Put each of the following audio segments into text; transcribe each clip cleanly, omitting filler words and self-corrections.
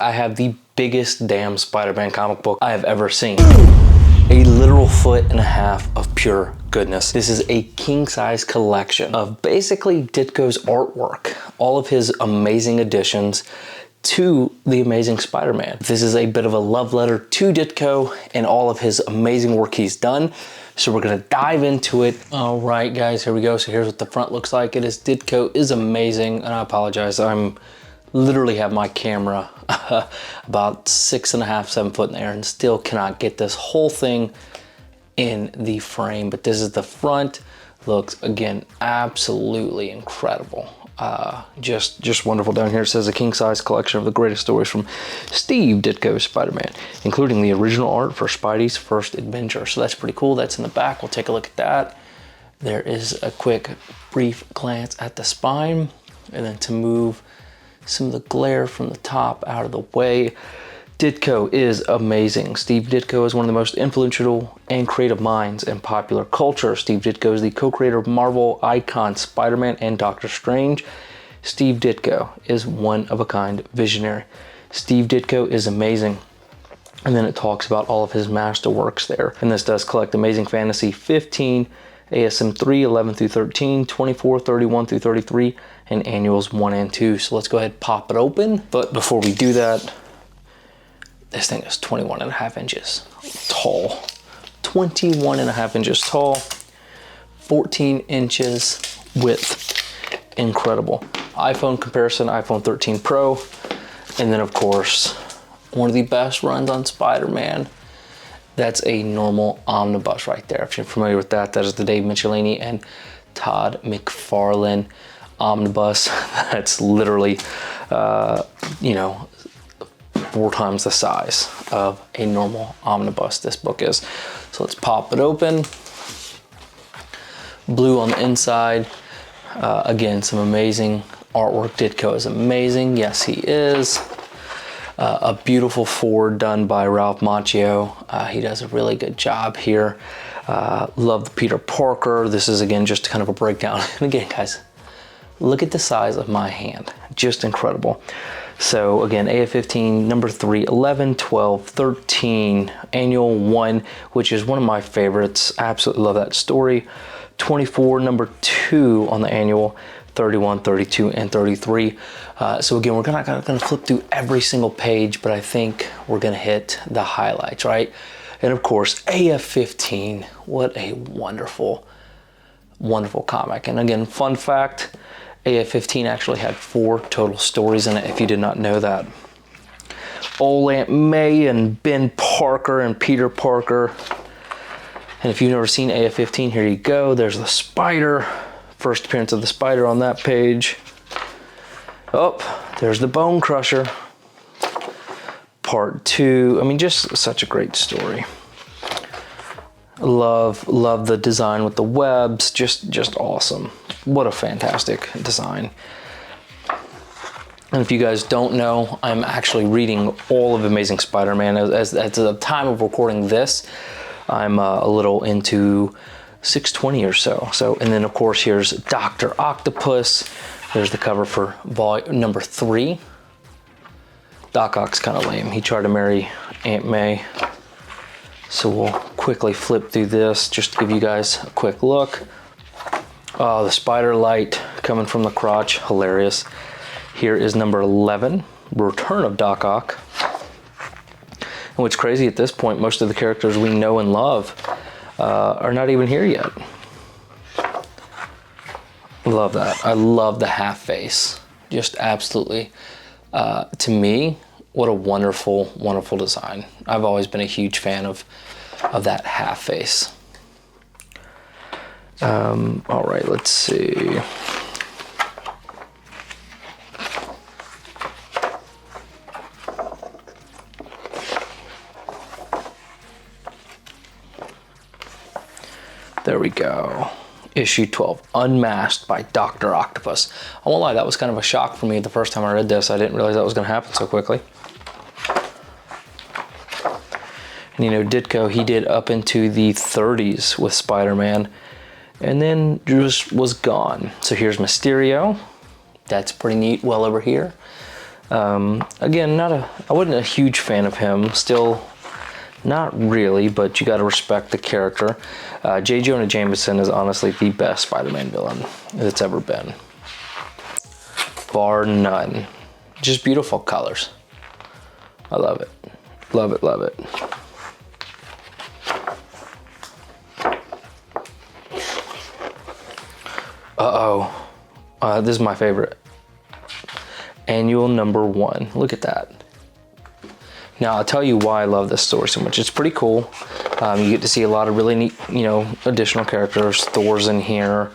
I have the biggest damn Spider-Man comic book I have ever seen. A literal 1.5 feet of pure goodness. This is a king-size collection of basically Ditko's artwork, all of his amazing additions to the Amazing Spider-Man. This is a bit of a love letter to Ditko and all of his amazing work he's done. So we're gonna dive into it. All right, guys, here we go. So here's what the front looks like. It is Ditko is amazing, and I apologize. I'm literally have my camera about 6.5, 7 foot in the air and still cannot get this whole thing in the frame. But this is the front. Looks, again, absolutely incredible. Just wonderful. Down here it says a king-size collection of the greatest stories from Steve Ditko's Spider-Man, including the original art for Spidey's first adventure. So that's pretty cool. That's in the back. We'll take a look at that. There is a quick, brief glance at the spine, and then to move some of the glare from the top out of the way. Ditko is amazing. Steve Ditko is one of the most influential and creative minds in popular culture. Steve Ditko is the co-creator of Marvel icon Spider-Man and Doctor Strange. Steve Ditko is one-of-a-kind visionary. Steve Ditko is amazing. And then it talks about all of his masterworks there. And this does collect Amazing Fantasy 15, ASM 3, 11 through 13, 24, 31 through 33, and annuals 1 and 2. So let's go ahead and pop it open. But before we do that, this thing is 21.5 inches tall. 21.5 inches tall, 14 inches width. Incredible. iPhone comparison, iPhone 13 Pro. And then of course, one of the best runs on Spider-Man. That's a normal omnibus right there. If you're familiar with that, that is the Dave Michelinie and Todd McFarlane omnibus. That's literally, you know, 4 times the size of a normal omnibus this book is. So let's pop it open. Blue on the inside. Again, some amazing artwork. Ditko is amazing. Yes, he is. A beautiful forward done by Ralph Macchio. He does a really good job here. Love the Peter Parker. This is, again, just kind of a breakdown. And again, guys, look at the size of my hand. Just incredible. So again, AF15, number 3, 11, 12, 13, annual 1, which is one of my favorites. Absolutely love that story. 24, number 2 on the annual, 31, 32, and 33. So again, we're not gonna flip through every single page, but I think we're gonna hit the highlights, right? And of course, AF15, what a wonderful, wonderful comic. And again, fun fact, AF15 actually had 4 total stories in it, if you did not know that. Old Aunt May and Ben Parker and Peter Parker. And if you've never seen AF15, here you go. There's the Spider. First appearance of the Spider on that page. Oh, there's the Bone Crusher. Part 2. I mean, just such a great story. Love the design with the webs. Just awesome. What a fantastic design. And if you guys don't know, I'm actually reading all of Amazing Spider-Man. At the time of recording this, I'm a little into 620 or so. And then of course here's Dr. Octopus. There's the cover for volume number 3. Doc Ock's kind of lame. He tried to marry Aunt May. So we'll quickly flip through this just to give you guys a quick look. Oh, the spider light coming from the crotch, hilarious. Here is number 11, Return of Doc Ock. And what's crazy at this point, most of the characters we know and love are not even here yet. Love that. I love the half face. Just absolutely, to me, what a wonderful, wonderful design. I've always been a huge fan of that half face. All right, let's see. There we go. Issue 12, Unmasked by Dr. Octopus. I won't lie, that was kind of a shock for me the first time I read this. I didn't realize that was going to happen so quickly. And you know, Ditko, he did up into the 30s with Spider-Man, and then just was gone. So here's Mysterio. That's pretty neat, well over here. Again, I wasn't a huge fan of him. Still, not really, but you got to respect the character. J. Jonah Jameson is honestly the best Spider-Man villain that's ever been, bar none. Just beautiful colors. I love it, love it, love it. This is my favorite. Annual number 1. Look at that. Now, I'll tell you why I love this story so much. It's pretty cool. You get to see a lot of really neat, additional characters. Thor's in here.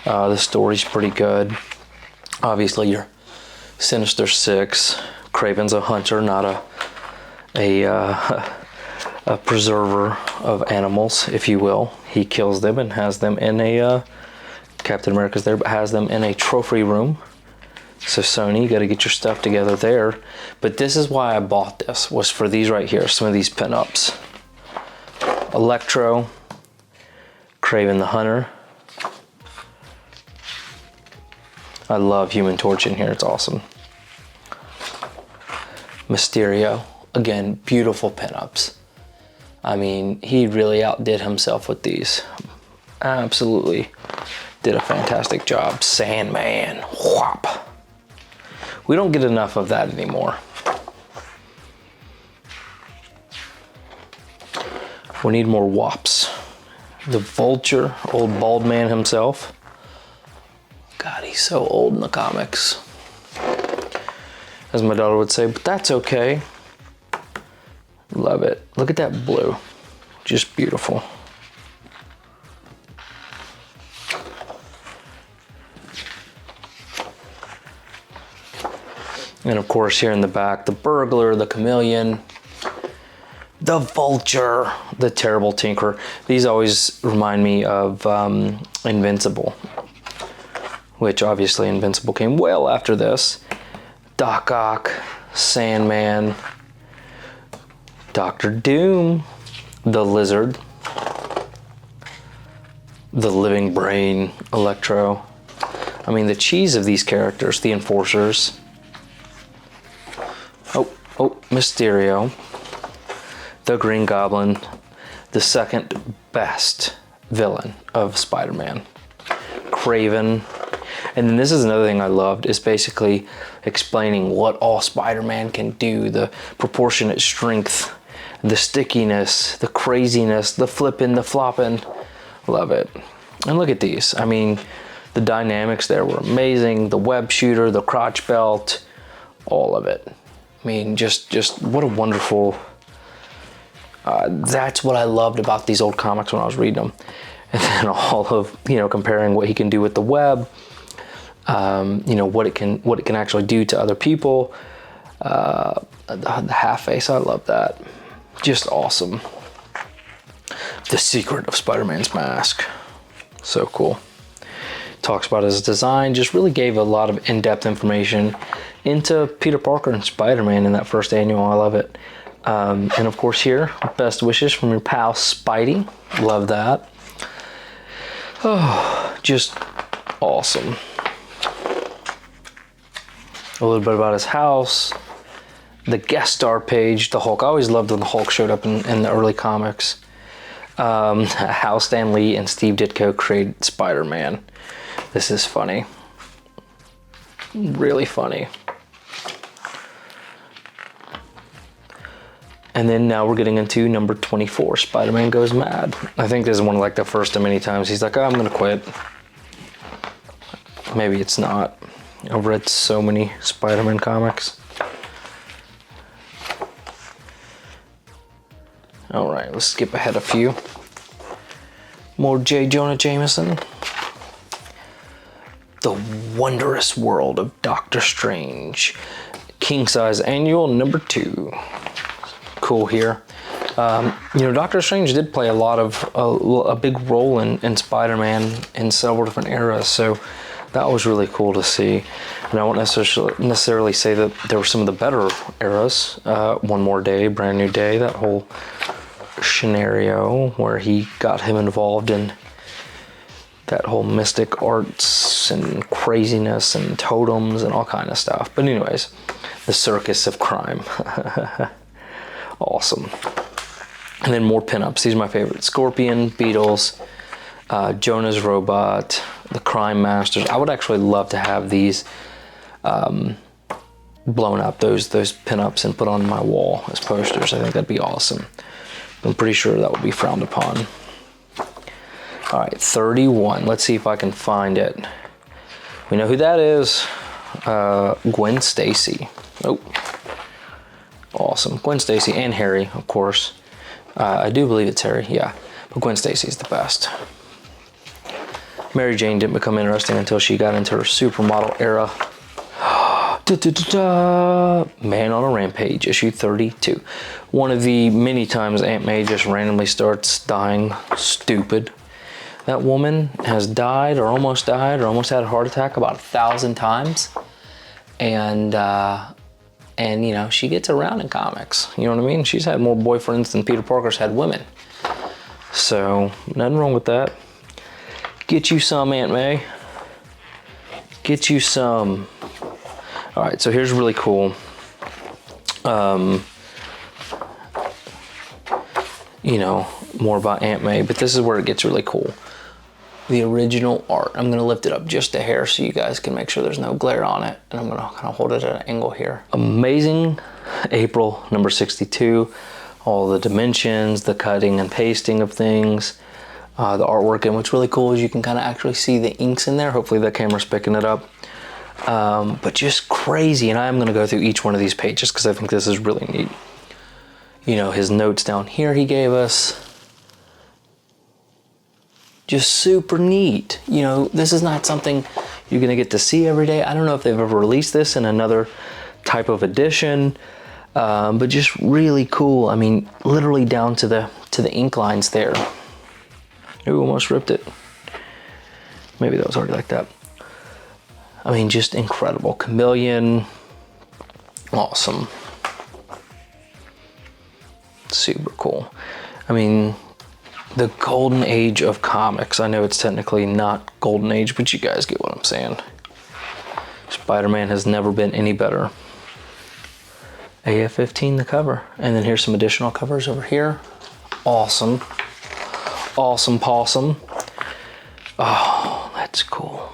The story's pretty good. Obviously, your Sinister Six. Kraven's a hunter, not a preserver of animals, if you will. He kills them and has them in a... Captain America's there, but has them in a trophy room. So Sony, you got to get your stuff together there. But this is why I bought this, was for these right here, some of these pinups. Electro, Kraven the Hunter. I love Human Torch in here, it's awesome. Mysterio, again, beautiful pinups. I mean, he really outdid himself with these. Absolutely did a fantastic job. Sandman, whop. We don't get enough of that anymore. We need more whops. The Vulture, old bald man himself. God, he's so old in the comics. As my daughter would say, but that's okay. Love it. Look at that blue. Just beautiful. And of course, here in the back, the Burglar, the Chameleon, the Vulture, the Terrible Tinkerer. These always remind me of Invincible, which obviously Invincible came well after this. Doc Ock, Sandman, Doctor Doom, the Lizard, the Living Brain, Electro. I mean, the cheese of these characters, the Enforcers. Oh, Mysterio, the Green Goblin, the second best villain of Spider-Man. Kraven. And then this is another thing I loved, is basically explaining what all Spider-Man can do, the proportionate strength, the stickiness, the craziness, the flipping, the flopping. Love it. And look at these. I mean, the dynamics there were amazing. The web shooter, the crotch belt, all of it. I mean, just what a wonderful, that's what I loved about these old comics when I was reading them. And then all of, comparing what he can do with the web, what it can actually do to other people. The half face, I love that. Just awesome. The secret of Spider-Man's mask. So cool. Talks about his design, just really gave a lot of in-depth information into Peter Parker and Spider-Man in that first annual. I love it. And of course here, best wishes from your pal Spidey. Love that. Oh, just awesome. A little bit about his house, the guest star page, the Hulk. I always loved when the Hulk showed up in the early comics. How Stan Lee and Steve Ditko created Spider-Man. This is funny. Really funny. And then now we're getting into number 24, Spider-Man Goes Mad. I think this is one of like the first of many times he's like, oh, I'm gonna quit. Maybe it's not. I've read so many Spider-Man comics. All right, let's skip ahead a few. More J. Jonah Jameson. The Wondrous World of Doctor Strange. King size annual number 2. Cool here. Doctor Strange did play a big role in Spider-Man in several different eras, so that was really cool to see. And I won't necessarily say that there were some of the better eras. One More Day, Brand New Day, that whole scenario where he got him involved in that whole mystic arts and craziness and totems and all kind of stuff. But anyways, The Circus of Crime. Awesome. And then more pinups. These are my favorite. Scorpion, Beatles, Jonah's Robot, the Crime Masters. I would actually love to have these blown up, those pinups, and put on my wall as posters. I think that'd be awesome. I'm pretty sure that would be frowned upon. All right, 31. Let's see if I can find it. We know who that is. Gwen Stacy. Oh, awesome. Gwen Stacy and Harry, of course. I do believe it's Harry, yeah. But Gwen Stacy's the best. Mary Jane didn't become interesting until she got into her supermodel era. Man on a Rampage, issue 32. One of the many times Aunt May just randomly starts dying stupid. That woman has died or almost had a heart attack about 1,000 times. And you know, she gets around in comics. You know what I mean? She's had more boyfriends than Peter Parker's had women. So, nothing wrong with that. Get you some, Aunt May. Get you some. All right, so here's really cool. You know, more about Aunt May, but this is where it gets really cool. The original art. I'm gonna lift it up just a hair so you guys can make sure there's no glare on it. And I'm gonna kind of hold it at an angle here. Amazing April number 62. All the dimensions, the cutting and pasting of things, the artwork. And what's really cool is you can kind of actually see the inks in there. Hopefully the camera's picking it up. But just crazy. And I'm gonna go through each one of these pages because I think this is really neat. You know, his notes down here he gave us. Just super neat. You know, this is not something you're gonna get to see every day. I don't know if they've ever released this in another type of edition, but just really cool. I mean, literally down to the ink lines there. Ooh, almost ripped it. Maybe that was already like that. I mean, just incredible. Chameleon, awesome. Super cool. I mean, the golden age of comics. I know it's technically not golden age, but you guys get what I'm saying. Spider-Man has never been any better. AF-15, the cover. And then here's some additional covers over here. Awesome. Awesome possum. Oh, that's cool.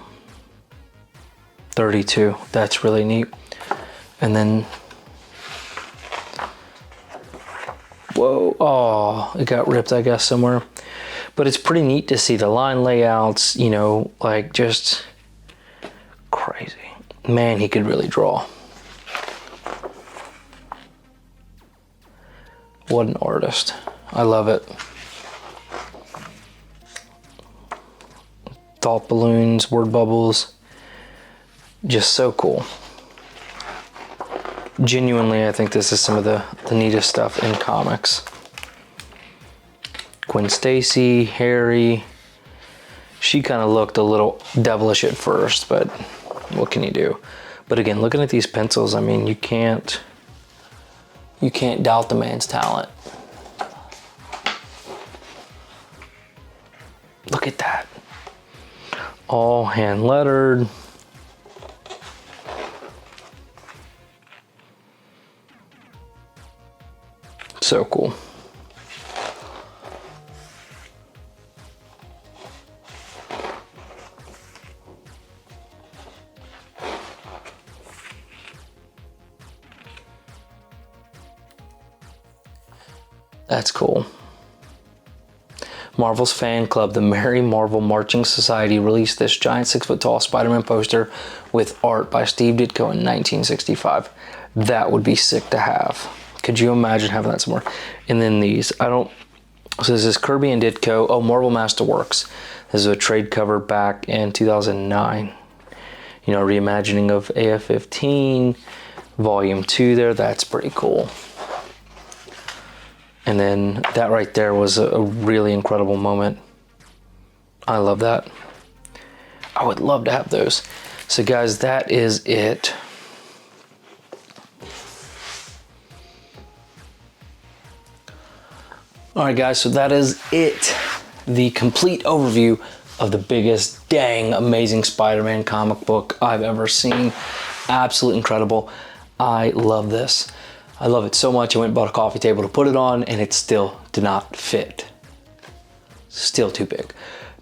32, that's really neat. And then, whoa, oh, it got ripped, I guess, somewhere. But it's pretty neat to see the line layouts, you know, like just crazy. Man, he could really draw. What an artist. I love it. Thought balloons, word bubbles. Just so cool. Genuinely, I think this is some of the neatest stuff in comics. Gwen Stacy, Harry. She kind of looked a little devilish at first, but what can you do? But again, looking at these pencils, I mean, you can't doubt the man's talent. Look at that. All hand lettered. So cool. That's cool. Marvel's fan club, the Merry Marvel Marching Society, released this giant 6-foot-tall Spider-Man poster with art by Steve Ditko in 1965. That would be sick to have. Could you imagine having that somewhere? And then these, so this is Kirby and Ditko. Oh, Marvel Masterworks. This is a trade cover back in 2009. You know, reimagining of AF-15, volume 2 there. That's pretty cool. And then that right there was a really incredible moment. I love that. I would love to have those. So guys, that is it. All right, guys, so that is it. The complete overview of the biggest, dang, amazing Spider-Man comic book I've ever seen. Absolutely incredible. I love this. I love it so much. I went and bought a coffee table to put it on, and it still did not fit. Still too big.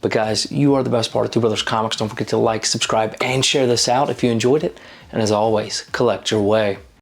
But guys, you are the best part of Two Brothers Comics. Don't forget to like, subscribe, and share this out if you enjoyed it. And as always, collect your way.